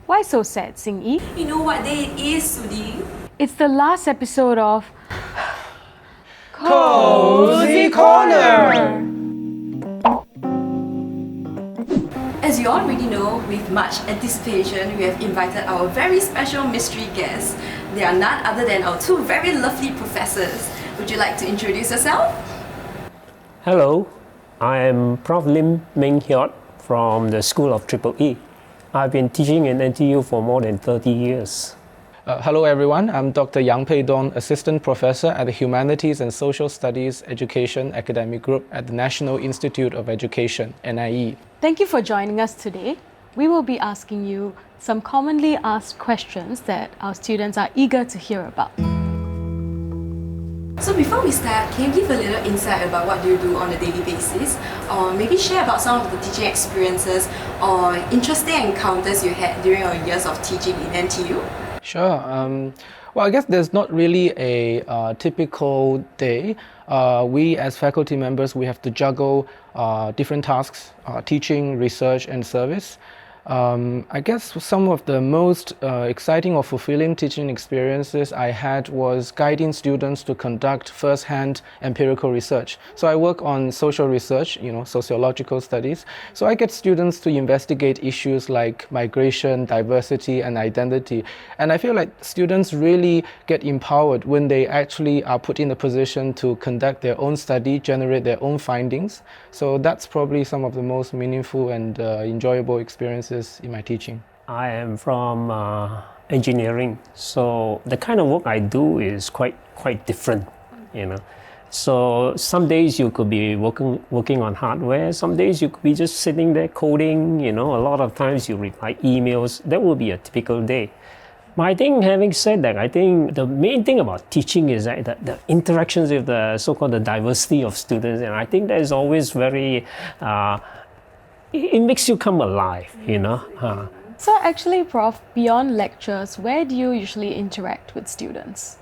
Why so sad, Sing Yi? You know what day it is, Sudi? It's the last episode of Cosy Corner! As you already know, with much anticipation, we have invited our very special mystery guests. They are none other than our two very lovely professors. Would you like to introduce yourself? Hello, I am Prof. Lim Ming Hyot from the School of Triple E. I've been teaching in NTU for more than 30 years. Hello everyone, I'm Dr. Yang Pei Dong, Assistant Professor at the Humanities and Social Studies Education Academic Group at the National Institute of Education, NIE. Thank you for joining us today. We will be asking you some commonly asked questions that our students are eager to hear about. So before we start, can you give a little insight about what you do on a daily basis? Or maybe share about some of the teaching experiences or interesting encounters you had during your years of teaching in NTU? Sure. Well, I guess there's not really a typical day. We as faculty members, we have to juggle different tasks, teaching, research, and service. I guess some of the most exciting or fulfilling teaching experiences I had was guiding students to conduct first-hand empirical research. So I work on social research, sociological studies. So I get students to investigate issues like migration, diversity, and identity. And I feel like students really get empowered when they actually are put in a position to conduct their own study, generate their own findings. So that's probably some of the most meaningful and enjoyable experiences in my teaching. I am from engineering, so the kind of work I do is quite different, So some days you could be working on hardware, some days you could be just sitting there coding, A lot of times you reply emails. That would be a typical day. But I think, having said that, I think the main thing about teaching is that the interactions with the so-called the diversity of students, and I think that is always very it makes you come alive, So actually, Prof, beyond lectures, where do you usually interact with students?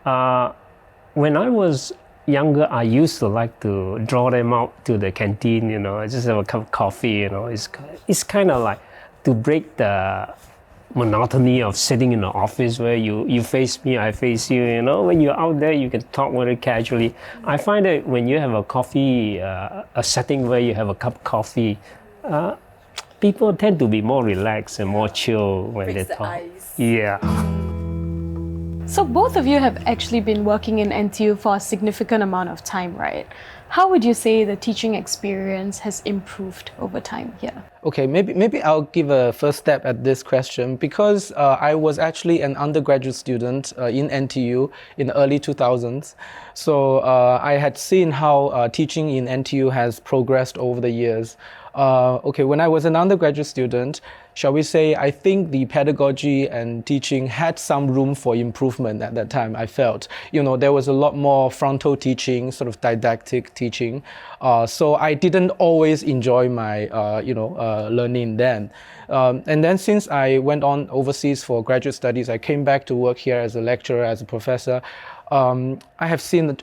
When I was younger, I used to like to draw them out to the canteen, just have a cup of coffee, It's kind of like to break the monotony of sitting in the office where you face me, I face you, When you're out there, you can talk very casually. I find that when you have a coffee, a setting where you have a cup of coffee, people tend to be more relaxed and more chill when they talk. Ice. Yeah. So both of you have actually been working in NTU for a significant amount of time, right? How would you say the teaching experience has improved over time here? Okay, maybe I'll give a first step at this question because I was actually an undergraduate student in NTU in the early 2000s. So I had seen how teaching in NTU has progressed over the years. When I was an undergraduate student, shall we say, I think the pedagogy and teaching had some room for improvement at that time, I felt. There was a lot more frontal teaching, sort of didactic teaching. So I didn't always enjoy my, learning then. And then since I went on overseas for graduate studies, I came back to work here as a lecturer, as a professor. I have seen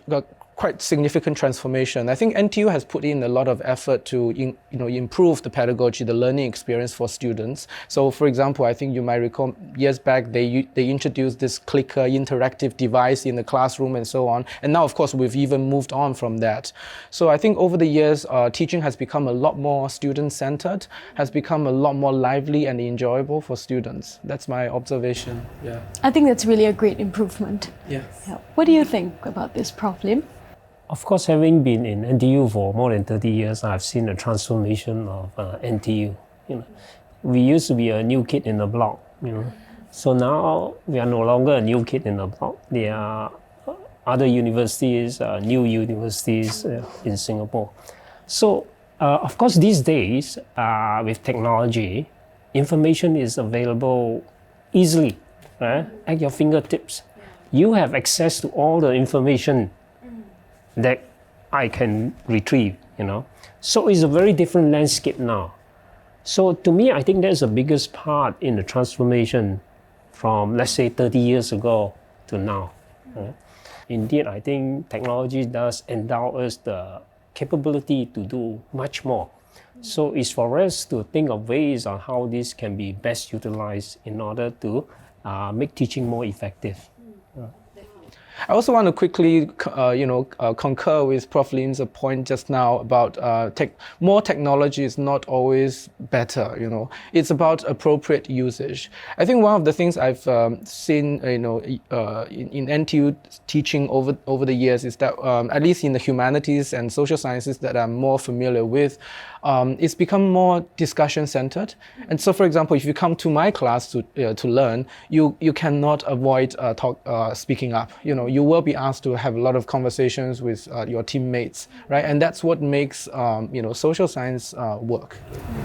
quite significant transformation. I think NTU has put in a lot of effort to improve the pedagogy, the learning experience for students. So for example, I think you might recall years back they introduced this clicker interactive device in the classroom and so on. And now of course we've even moved on from that. So I think over the years teaching has become a lot more student-centered, has become a lot more lively and enjoyable for students. That's my observation. Yeah. I think that's really a great improvement. Yeah. What do you think about this, Prof. Lim? Of course, having been in NTU for more than 30 years, I've seen the transformation of NTU. We used to be a new kid in the block, So now we are no longer a new kid in the block. There are other universities, new universities in Singapore. So, of course, these days, with technology, information is available easily, at your fingertips. You have access to all the information that I can retrieve, So it's a very different landscape now. So to me, I think that's the biggest part in the transformation from, let's say, 30 years ago to now. Indeed, I think technology does endow us the capability to do much more. So it's for us to think of ways on how this can be best utilized in order to make teaching more effective. I also want to quickly, concur with Prof. Lim's point just now about more technology is not always better. It's about appropriate usage. I think one of the things I've seen, in NTU teaching over the years is that at least in the humanities and social sciences that I'm more familiar with, it's become more discussion centered. And so, for example, if you come to my class to learn, you cannot avoid speaking up. You will be asked to have a lot of conversations with your teammates, right? And that's what makes social science work.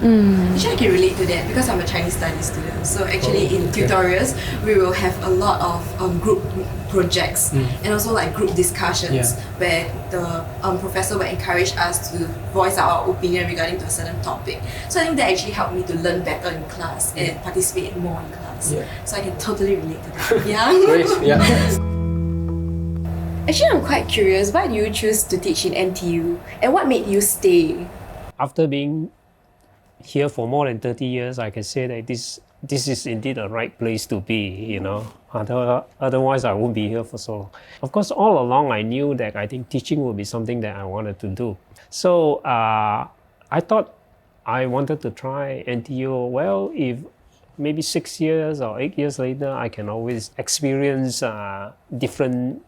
Actually, I can relate to that because I'm a Chinese studies student. So actually, in tutorials, we will have a lot of group projects and also like group discussions where the professor will encourage us to voice our opinion regarding to a certain topic. So I think that actually helped me to learn better in class and participate more in class. So I can totally relate to that. Yeah. Great. Yeah. Actually, I'm quite curious. Why do you choose to teach in NTU, and what made you stay? After being here for more than 30 years, I can say that this is indeed a right place to be, Otherwise, I won't be here for so long. Of course, all along, I knew that I think teaching would be something that I wanted to do. So I thought I wanted to try NTU. Well, if maybe 6 years or 8 years later, I can always experience different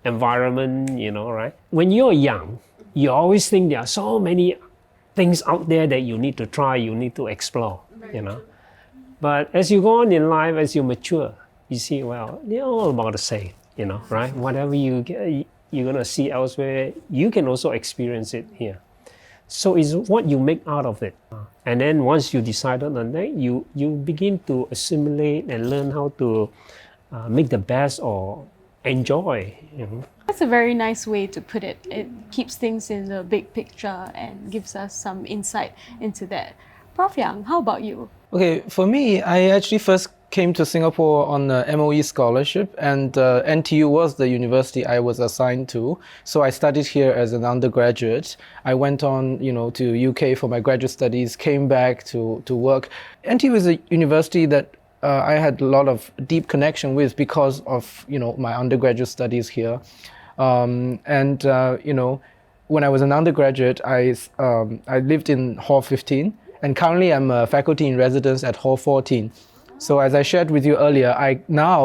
environment, right? When you're young, you always think there are so many things out there that you need to try, you need to explore, But as you go on in life, as you mature, you see, well, they're all about the same, right? Whatever you get, you're going to see elsewhere, you can also experience it here. So it's what you make out of it. And then once you decided on that, you begin to assimilate and learn how to make the best or enjoy. That's a very nice way to put it. It keeps things in the big picture and gives us some insight into that. Prof. Yang, how about you? Okay, for me, I actually first came to Singapore on a MOE scholarship, and NTU was the university I was assigned to. So I studied here as an undergraduate. I went on, to UK for my graduate studies, came back to work. NTU is a university that I had a lot of deep connection with because of, my undergraduate studies here. When I was an undergraduate, I lived in Hall 15, and currently I'm a faculty in residence at Hall 14. So as I shared with you earlier,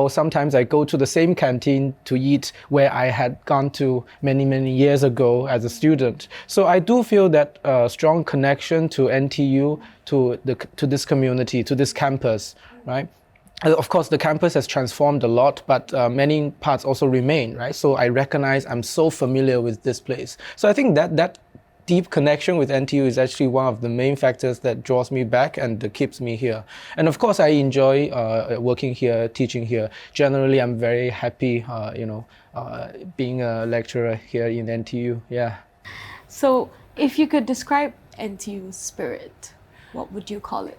sometimes I go to the same canteen to eat where I had gone to many, many years ago as a student. So I do feel that strong connection to NTU, to this community, to this campus, right? Of course, the campus has transformed a lot, but many parts also remain, right? So I recognize I'm so familiar with this place. So I think that deep connection with NTU is actually one of the main factors that draws me back and keeps me here. And of course, I enjoy working here, teaching here. Generally, I'm very happy, being a lecturer here in NTU. Yeah. So, if you could describe NTU Spirit, what would you call it?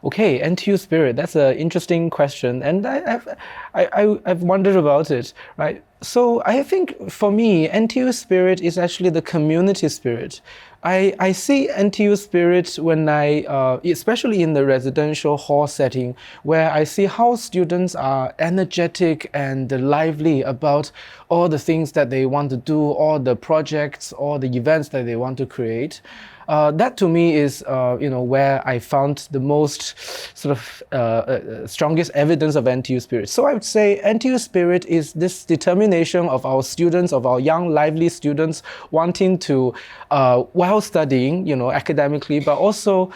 Okay, NTU Spirit, that's an interesting question, and I've wondered about it, right? So I think for me, NTU Spirit is actually the community spirit. I see NTU Spirit when especially in the residential hall setting, where I see how students are energetic and lively about all the things that they want to do, all the projects, all the events that they want to create. That to me is, where I found the most strongest evidence of NTU Spirit. So I would say NTU Spirit is this determination of our students, of our young, lively students, wanting to, while studying, academically, but also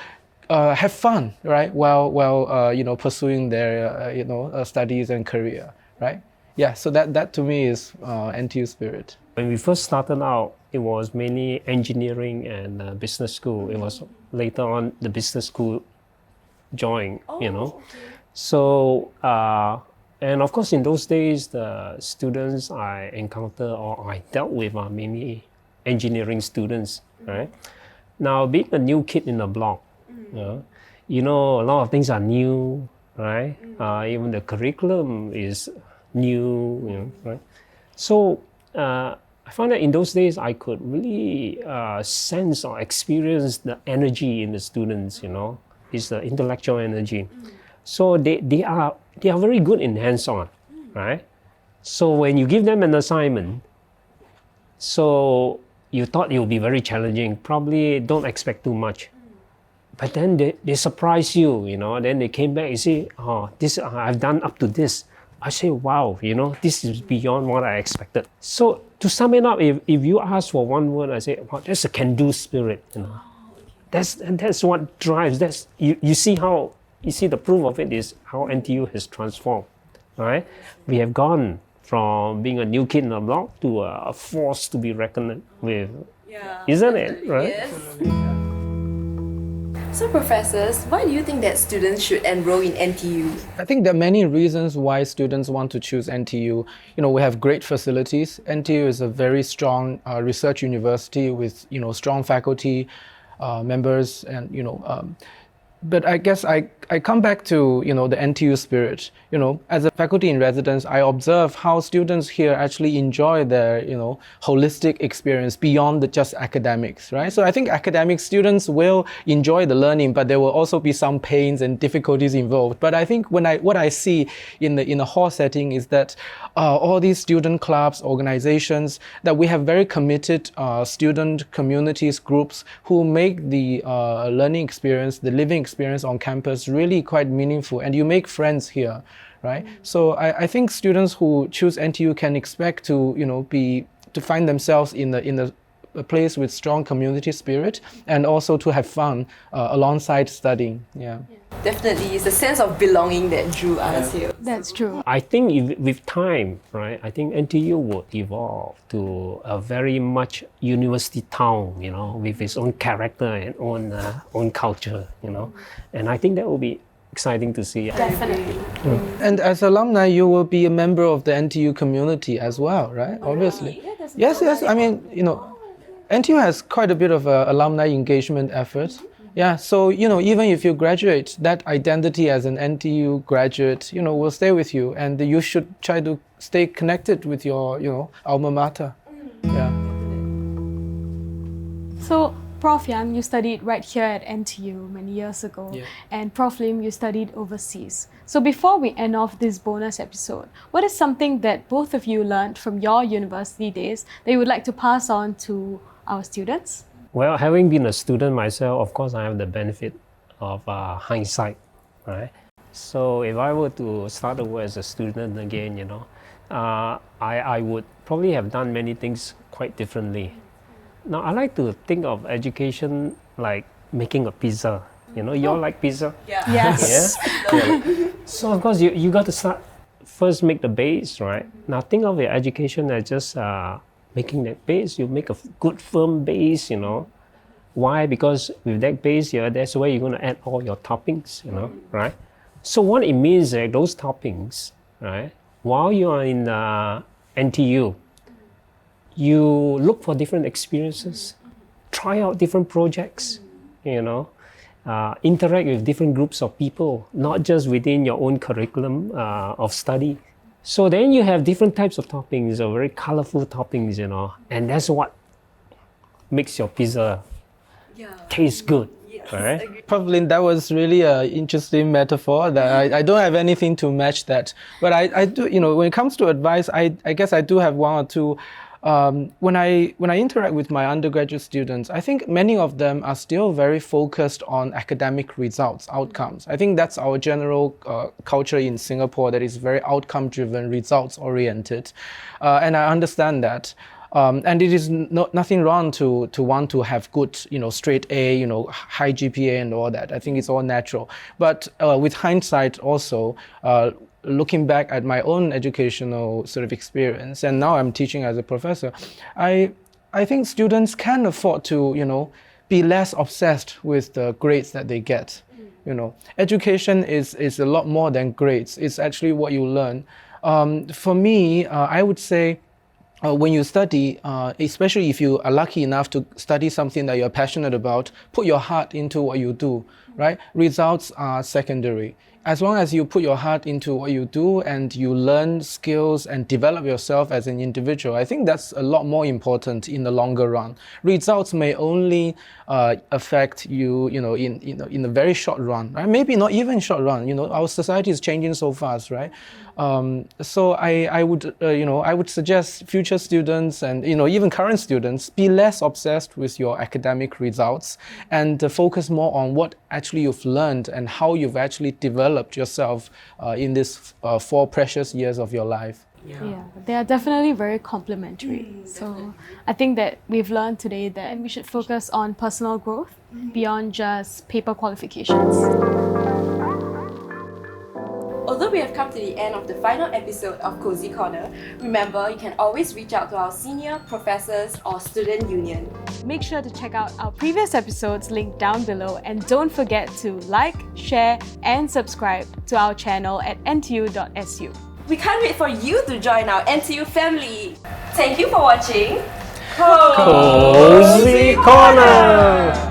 have fun, right? While pursuing their, studies and career, right? Yeah. So that to me is NTU Spirit. When we first started out, it was mainly engineering and business school. It was later on the business school joined, Okay. So, and of course in those days, the students I encountered or I dealt with are mainly engineering students, right? Now, being a new kid in the block, a lot of things are new, right? Even the curriculum is new, right? So, I found that in those days I could really sense or experience the energy in the students, it's the intellectual energy. So they are very good in hands-on, right? So when you give them an assignment, so you thought it would be very challenging, probably don't expect too much. But then they surprise you, then they came back and say, oh, this I've done up to this. I say, wow, this is beyond what I expected. So to sum it up, if you ask for one word, I say, wow, that's a can-do spirit, That's what drives, you see the proof of it is how NTU has transformed, right? We have gone from being a new kid in the block to a force to be reckoned with. Yeah. Isn't it, right? Yes. So professors, why do you think that students should enroll in NTU? I think there are many reasons why students want to choose NTU. We have great facilities. NTU is a very strong research university with strong faculty members, and but I guess I come back to the NTU spirit. As a faculty in residence, I observe how students here actually enjoy their holistic experience beyond just academics, right? So I think academic students will enjoy the learning, but there will also be some pains and difficulties involved. But I think what I see in the hall setting is that all these student clubs, organizations, that we have very committed student communities, groups who make the learning experience, the living experience on campus really quite meaningful, and you make friends here, right? So I think students who choose NTU can expect to to find themselves in a place with strong community spirit, and also to have fun alongside studying. Yeah. Definitely, it's a sense of belonging that drew us here. That's true. I think with time, right, I think NTU would evolve to a very much university town, with its own character and own culture, and I think that will be exciting to see. Definitely. And as alumni, you will be a member of the NTU community as well, right? Obviously. Yes. I mean, NTU has quite a bit of alumni engagement effort. Yeah, so even if you graduate, that identity as an NTU graduate, will stay with you, and you should try to stay connected with your alma mater. Yeah. So, Prof. Yang, you studied right here at NTU many years ago, and Prof. Lim, you studied overseas. So before we end off this bonus episode, what is something that both of you learned from your university days that you would like to pass on to our students? Well, having been a student myself, of course, I have the benefit of hindsight, right? So if I were to start over as a student again, I would probably have done many things quite differently. Now, I like to think of education like making a pizza. You all like pizza? Yeah. Yes. Yeah? So, of course, you got to start first make the base, right? Now, think of your education as just making that base. You make a good firm base, Why? Because with that base, that's where you're going to add all your toppings, right? So what it means is those toppings, right? While you are in NTU, you look for different experiences, try out different projects, interact with different groups of people, not just within your own curriculum of study. So then you have different types of toppings, very colorful toppings, and that's what makes your pizza taste good. Yes, right? Probably that was really an interesting metaphor that I don't have anything to match that. But I do, when it comes to advice, I guess I do have one or two. When I interact with my undergraduate students, I think many of them are still very focused on academic results, outcomes. I think that's our general culture in Singapore, that is very outcome-driven, results-oriented, and I understand that. And it is nothing wrong to want to have good, straight A, high GPA and all that. I think it's all natural. But with hindsight also, looking back at my own educational sort of experience, and now I'm teaching as a professor, I think students can afford to, be less obsessed with the grades that they get. Education is a lot more than grades. It's actually what you learn. For me, I would say, when you study, especially if you are lucky enough to study something that you're passionate about, put your heart into what you do, right? Results are secondary. as long as you put your heart into what you do and you learn skills and develop yourself as an individual, I think that's a lot more important in the longer run. Results may only affect you, in a very short run, right? Maybe not even short run. Our society is changing so fast, right? So I would suggest future students and even current students be less obsessed with your academic results and focus more on what actually you've learned and how you've actually developed yourself in these 4 precious years of your life. Yeah, they are definitely very complementary. So I think that we've learned today that we should focus on personal growth beyond just paper qualifications. Although we have come to the end of the final episode of Cosy Corner, remember you can always reach out to our senior professors or student union. Make sure to check out our previous episodes linked down below, and don't forget to like, share and subscribe to our channel at ntu.su. We can't wait for you to join our NTU family. Thank you for watching Cosy Corner!